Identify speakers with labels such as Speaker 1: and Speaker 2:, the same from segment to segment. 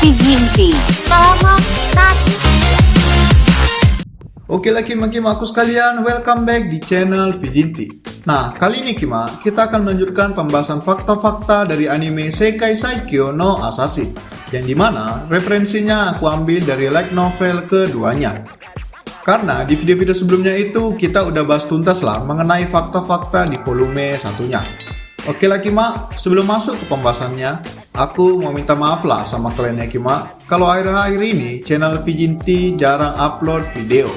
Speaker 1: Fijinti. Selamat datang.
Speaker 2: Oke lah Kima aku sekalian, welcome back di channel Fijinti. Nah, kali ini Kima, kita akan melanjutkan pembahasan fakta-fakta dari anime Sekai Saikyo no Assassin, yang dimana referensinya aku ambil dari light novel keduanya. Karena di video-video sebelumnya itu kita udah bahas tuntas lah mengenai fakta-fakta di volume satunya. Oke lah Kima, sebelum masuk ke pembahasannya, aku mau minta maaf lah sama kalian ya Kima, kalau akhir-akhir ini channel Fijinti jarang upload video.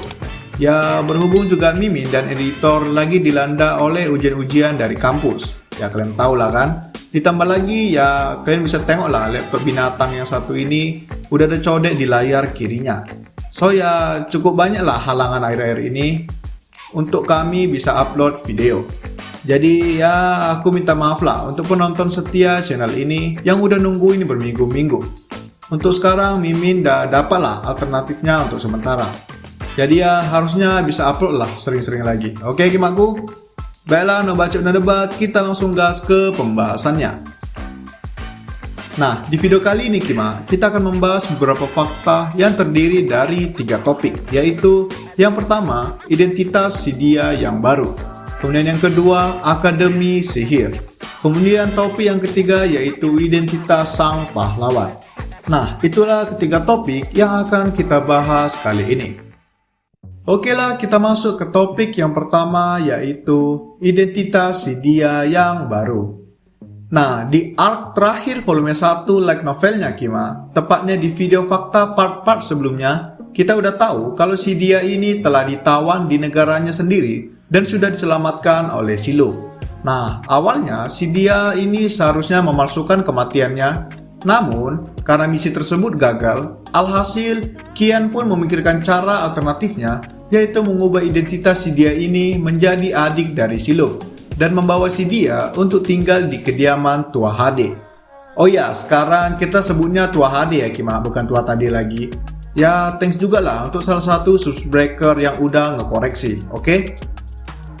Speaker 2: Ya berhubung juga Mimin dan editor lagi dilanda oleh ujian-ujian dari kampus. Ya kalian tahu lah kan. Ditambah lagi ya kalian bisa tengok lah laptop binatang yang satu ini udah ada codek di layar kirinya. So ya cukup banyak lah halangan akhir-akhir ini untuk kami bisa upload video. Jadi ya aku minta maaf lah untuk penonton setia channel ini yang udah nunggu ini berminggu-minggu. Untuk sekarang Mimin udah dapat lah alternatifnya untuk sementara. Jadi ya harusnya bisa upload lah sering-sering lagi. Oke Kimaku? Baiklah, no bacot no debat, kita langsung gas ke pembahasannya. Nah, di video kali ini Kima, kita akan membahas beberapa fakta yang terdiri dari 3 topik, yaitu yang pertama, identitas si dia yang baru. Kemudian yang kedua, Akademi Sihir. Kemudian topik yang ketiga yaitu identitas sang pahlawan. Nah, itulah ketiga topik yang akan kita bahas kali ini. Oke lah, kita masuk ke topik yang pertama yaitu identitas si dia yang baru. Nah, di arc terakhir volume 1 light novelnya Kima, tepatnya di video fakta part-part sebelumnya, kita udah tahu kalau si dia ini telah ditawan di negaranya sendiri dan sudah diselamatkan oleh si Luffy. Nah, awalnya si dia ini seharusnya memalsukan kematiannya. Namun, karena misi tersebut gagal, alhasil Kian pun memikirkan cara alternatifnya, yaitu mengubah identitas si dia ini menjadi adik dari si Luffy dan membawa si dia untuk tinggal di kediaman Tua Hade. Oh ya, sekarang kita sebutnya Tua Hade ya Kima, bukan Tua Tade lagi. Ya, thanks juga lah untuk salah satu subscriber yang udah ngekoreksi, oke?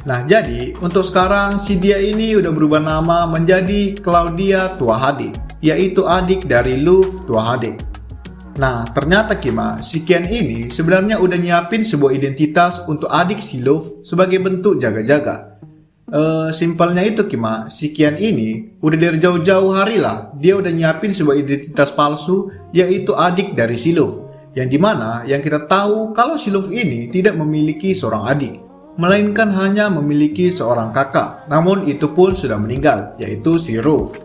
Speaker 2: Nah, jadi untuk sekarang si dia ini udah berubah nama menjadi Claudia Tua Hade, yaitu adik dari Luffy Tua Hade. Nah, ternyata Kima, si Kian ini sebenarnya udah nyiapin sebuah identitas untuk adik si Luffy sebagai bentuk jaga-jaga. Simpelnya itu Kima, si Kian ini udah dari jauh-jauh hari lah, dia udah nyiapin sebuah identitas palsu yaitu adik dari si Luffy. Yang dimana yang kita tahu kalau si Luffy ini tidak memiliki seorang adik, melainkan hanya memiliki seorang kakak, namun itu pun sudah meninggal, yaitu si Ruff.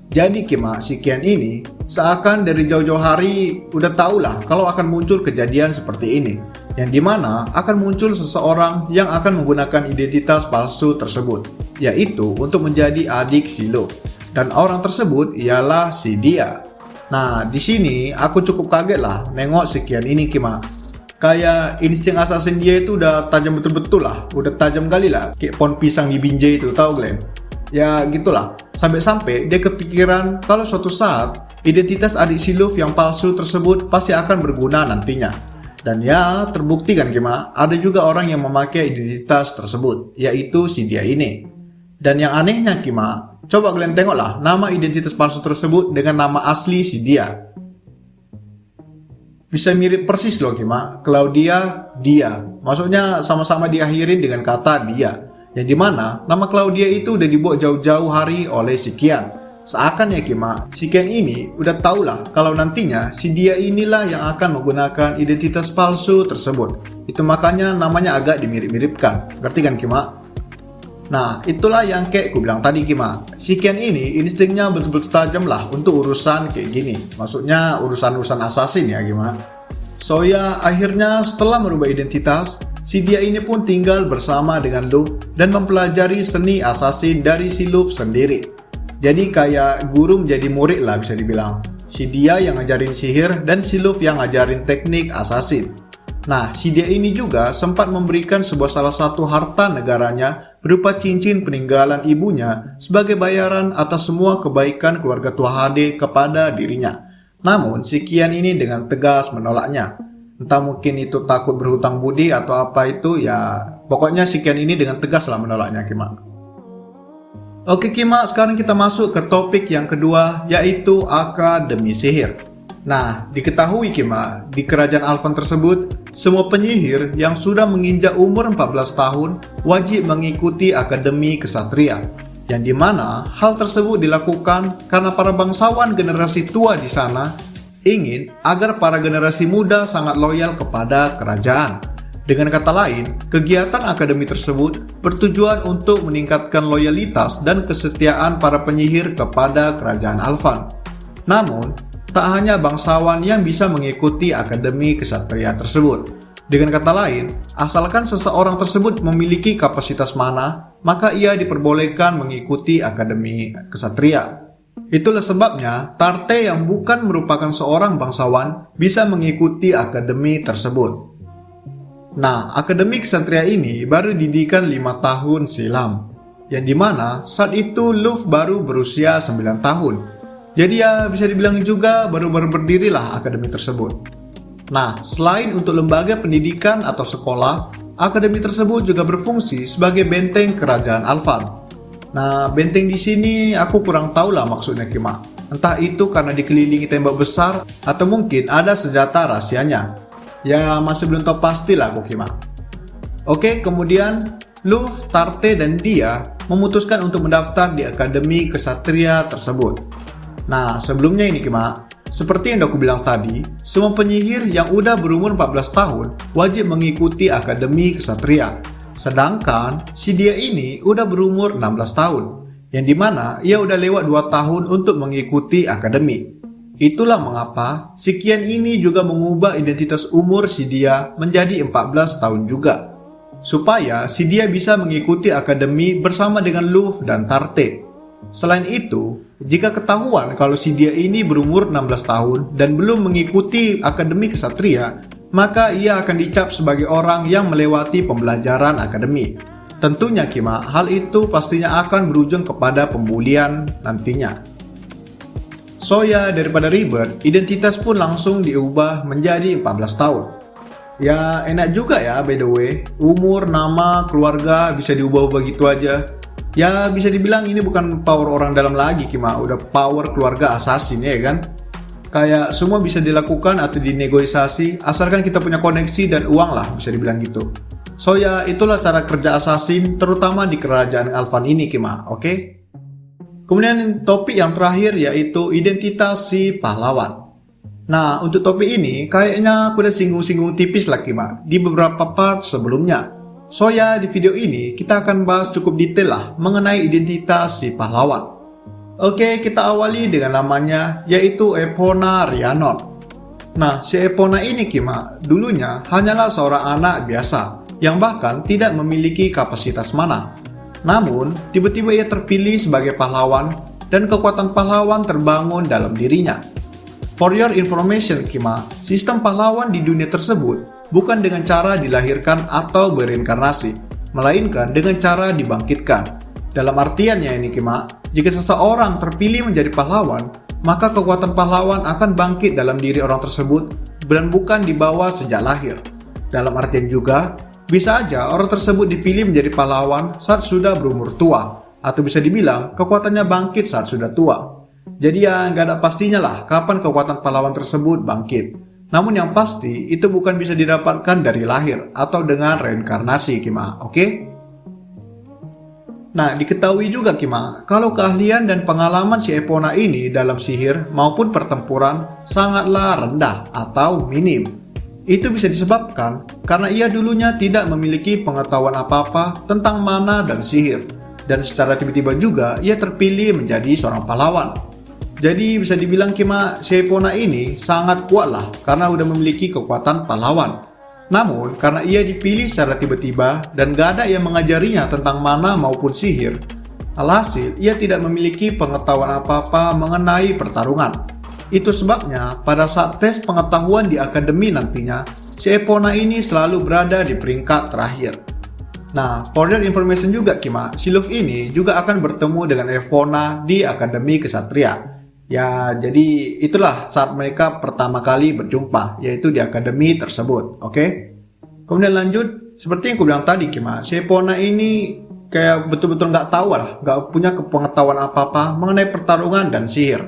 Speaker 2: Jadi Kima, si Kian ini seakan dari jauh-jauh hari udah tahulah kalau akan muncul kejadian seperti ini, yang dimana akan muncul seseorang yang akan menggunakan identitas palsu tersebut, yaitu untuk menjadi adik si Luffy, dan orang tersebut ialah si dia. Nah, di sini aku cukup kaget lah nengok si Kian ini Kima. Kayak insting assassin dia itu udah tajam betul-betul lah, udah tajam kali lah, kayak pohon pisang di binjai itu, tahu kalian? Ya gitulah, sampai-sampai dia kepikiran kalau suatu saat identitas adik si Luffy yang palsu tersebut pasti akan berguna nantinya. Dan ya terbukti kan Kima, ada juga orang yang memakai identitas tersebut, yaitu si dia ini. Dan yang anehnya Kima, coba kalian tengoklah nama identitas palsu tersebut dengan nama asli si dia. Bisa mirip persis loh Kima, Claudia, dia. Maksudnya sama-sama diakhirin dengan kata dia. Yang dimana nama Claudia itu udah dibuat jauh-jauh hari oleh si Kian. Seakan ya Kima, si Kian ini udah tau lah kalau nantinya si dia inilah yang akan menggunakan identitas palsu tersebut. Itu makanya namanya agak dimirip-miripkan. Ngerti kan Kima? Nah, itulah yang kayak gue bilang tadi Kima. Si Kian ini instingnya betul-betul tajam lah untuk urusan kayak gini. Maksudnya urusan-urusan assassin ya Kima. So ya, akhirnya setelah merubah identitas, si dia ini pun tinggal bersama dengan Luffy dan mempelajari seni assassin dari si Luffy sendiri. Jadi kayak guru menjadi murid lah bisa dibilang. Si dia yang ngajarin sihir dan si Luffy yang ngajarin teknik assassin. Nah, si dia ini juga sempat memberikan salah satu harta negaranya berupa cincin peninggalan ibunya sebagai bayaran atas semua kebaikan keluarga Tua Hade kepada dirinya. Namun, si Kian ini dengan tegas menolaknya. Entah mungkin itu takut berhutang budi atau apa itu ya, pokoknya si Kian ini dengan tegas lah menolaknya Kima. Oke Kima, sekarang kita masuk ke topik yang kedua yaitu Akademi Sihir. Nah, diketahui Kima, di kerajaan Alvan tersebut, semua penyihir yang sudah menginjak umur 14 tahun wajib mengikuti Akademi Kesatria, yang dimana hal tersebut dilakukan karena para bangsawan generasi tua di sana ingin agar para generasi muda sangat loyal kepada kerajaan. Dengan kata lain, kegiatan akademi tersebut bertujuan untuk meningkatkan loyalitas dan kesetiaan para penyihir kepada kerajaan Alvan. Namun, tak hanya bangsawan yang bisa mengikuti Akademi Kesatria tersebut. Dengan kata lain, asalkan seseorang tersebut memiliki kapasitas mana, maka ia diperbolehkan mengikuti Akademi Kesatria. Itulah sebabnya, Tarte yang bukan merupakan seorang bangsawan bisa mengikuti akademi tersebut. Nah, Akademi Kesatria ini baru didirikan 5 tahun silam, yang dimana saat itu Luffy baru berusia 9 tahun. Jadi ya bisa dibilang juga baru-baru berdirilah akademi tersebut. Nah, selain untuk lembaga pendidikan atau sekolah, akademi tersebut juga berfungsi sebagai benteng kerajaan Alvan. Nah, benteng di sini aku kurang tahu lah maksudnya Kima. Entah itu karena dikelilingi tembok besar atau mungkin ada senjata rahasianya. Ya masih belum tahu pastilah aku Kima. Oke, kemudian Luffy, Tarte, dan dia memutuskan untuk mendaftar di Akademi Kesatria tersebut. Nah, sebelumnya ini Kima, seperti yang aku bilang tadi, semua penyihir yang udah berumur 14 tahun wajib mengikuti Akademi Kesatria. Sedangkan si dia ini udah berumur 16 tahun, yang dimana ia udah lewat 2 tahun untuk mengikuti akademi. Itulah mengapa si Kian ini juga mengubah identitas umur si dia menjadi 14 tahun juga, supaya si dia bisa mengikuti akademi bersama dengan Luffy dan Tarte. Selain itu, jika ketahuan kalau si dia ini berumur 16 tahun dan belum mengikuti Akademi Kesatria, maka ia akan dicap sebagai orang yang melewati pembelajaran akademi. Tentunya Kima, hal itu pastinya akan berujung kepada pembulian nantinya. So ya, daripada ribet, identitas pun langsung diubah menjadi 14 tahun. Ya enak juga ya by the way, umur, nama, keluarga bisa diubah-ubah gitu aja. Ya bisa dibilang ini bukan power orang dalam lagi Kima, udah power keluarga assassin ya kan. Kayak semua bisa dilakukan atau dinegosiasi asalkan kita punya koneksi dan uang lah, bisa dibilang gitu. So ya itulah cara kerja assassin terutama di kerajaan Alvan ini Kima, oke? Kemudian topik yang terakhir yaitu identitas si pahlawan. Nah untuk topik ini kayaknya aku udah singgung-singgung tipis lah Kima di beberapa part sebelumnya. So ya di video ini kita akan bahas cukup detail lah mengenai identitas si pahlawan. Oke, kita awali dengan namanya yaitu Epona Rhiannon. Nah si Epona ini Kima dulunya hanyalah seorang anak biasa yang bahkan tidak memiliki kapasitas mana. Namun, tiba-tiba ia terpilih sebagai pahlawan dan kekuatan pahlawan terbangun dalam dirinya. For your information, Kima, sistem pahlawan di dunia tersebut bukan dengan cara dilahirkan atau bereinkarnasi, melainkan dengan cara dibangkitkan. Dalam artiannya ini, Kima, jika seseorang terpilih menjadi pahlawan, maka kekuatan pahlawan akan bangkit dalam diri orang tersebut dan bukan dibawa sejak lahir. Dalam artian juga, bisa aja orang tersebut dipilih menjadi pahlawan saat sudah berumur tua, atau bisa dibilang kekuatannya bangkit saat sudah tua. Jadi ya nggak ada pastinya lah kapan kekuatan pahlawan tersebut bangkit. Namun yang pasti itu bukan bisa didapatkan dari lahir atau dengan reinkarnasi Kima, oke? Nah diketahui juga Kima, kalau keahlian dan pengalaman si Epona ini dalam sihir maupun pertempuran sangatlah rendah atau minim. Itu bisa disebabkan karena ia dulunya tidak memiliki pengetahuan apa-apa tentang mana dan sihir. Dan secara tiba-tiba juga ia terpilih menjadi seorang pahlawan. Jadi bisa dibilang Kima, si Epona ini sangat kuat lah karena udah memiliki kekuatan pahlawan. Namun karena ia dipilih secara tiba-tiba dan gak ada yang mengajarinya tentang mana maupun sihir, alhasil ia tidak memiliki pengetahuan apa-apa mengenai pertarungan. Itu sebabnya pada saat tes pengetahuan di akademi nantinya, si Epona ini selalu berada di peringkat terakhir. Nah, for your information juga Kima, si Luffy ini juga akan bertemu dengan Epona di Akademi Kesatria. Ya, jadi itulah saat mereka pertama kali berjumpa, yaitu di akademi tersebut, oke? Kemudian lanjut, seperti yang aku bilang tadi Kima, si Epona ini kayak betul-betul nggak tahu lah, nggak punya pengetahuan apa-apa mengenai pertarungan dan sihir.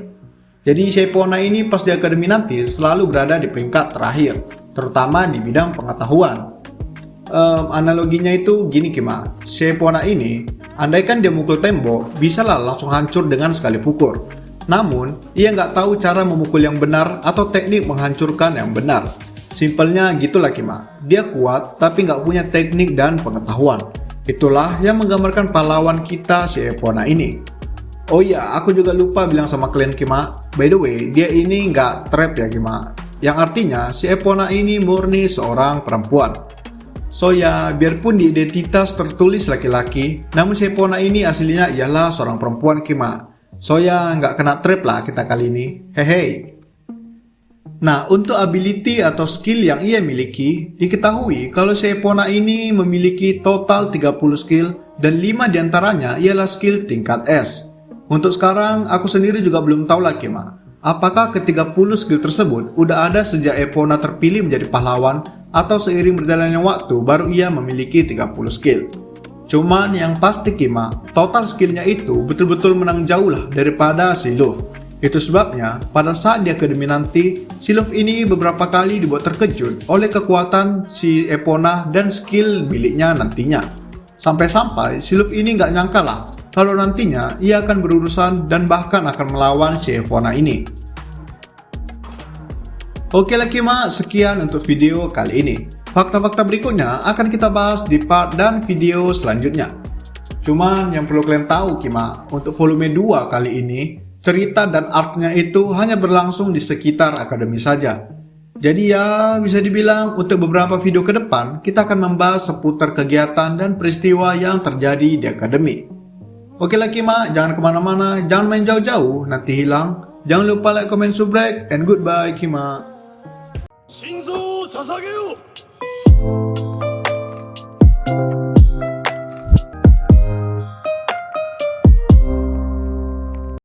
Speaker 2: Jadi Epona ini pas di akademi nanti selalu berada di peringkat terakhir, terutama di bidang pengetahuan. Analoginya itu gini Kima, Epona ini, andaikan dia mukul tembok, bisalah langsung hancur dengan sekali pukul. Namun, ia nggak tahu cara memukul yang benar atau teknik menghancurkan yang benar. Simpelnya gitulah Kima, dia kuat tapi nggak punya teknik dan pengetahuan. Itulah yang menggambarkan pahlawan kita Epona ini. Oh iya, aku juga lupa bilang sama kalian Kima, by the way, dia ini nggak trap ya Kima. Yang artinya, Epona ini murni seorang perempuan. So ya, biarpun di identitas tertulis laki-laki, namun Epona ini aslinya ialah seorang perempuan Kima. So ya, nggak kena trap lah kita kali ini. Hehe. Nah, untuk ability atau skill yang ia miliki, diketahui kalau Epona ini memiliki total 30 skill dan 5 diantaranya ialah skill tingkat S. Untuk sekarang, aku sendiri juga belum tahu lagi apakah ke-30 skill tersebut udah ada sejak Epona terpilih menjadi pahlawan atau seiring berjalannya waktu baru ia memiliki 30 skill. Cuman yang pasti Kima, total skillnya itu betul-betul menang jauh lah daripada si Luffy. Itu sebabnya pada saat di akademi nanti, si Luffy ini beberapa kali dibuat terkejut oleh kekuatan si Epona dan skill miliknya nantinya. Sampai-sampai si Luffy ini nggak nyangka lah kalau nantinya ia akan berurusan dan bahkan akan melawan si Epona ini. Oke lah Kima, sekian untuk video kali ini. Fakta-fakta berikutnya akan kita bahas di part dan video selanjutnya. Cuman yang perlu kalian tahu Kima, untuk volume 2 kali ini, cerita dan artnya itu hanya berlangsung di sekitar akademi saja. Jadi ya, bisa dibilang untuk beberapa video ke depan, kita akan membahas seputar kegiatan dan peristiwa yang terjadi di akademi. Oke lah Kima, jangan kemana-mana, jangan main jauh-jauh, nanti hilang. Jangan lupa like, comment, subscribe, and goodbye Kima.
Speaker 3: 心臓を捧げよう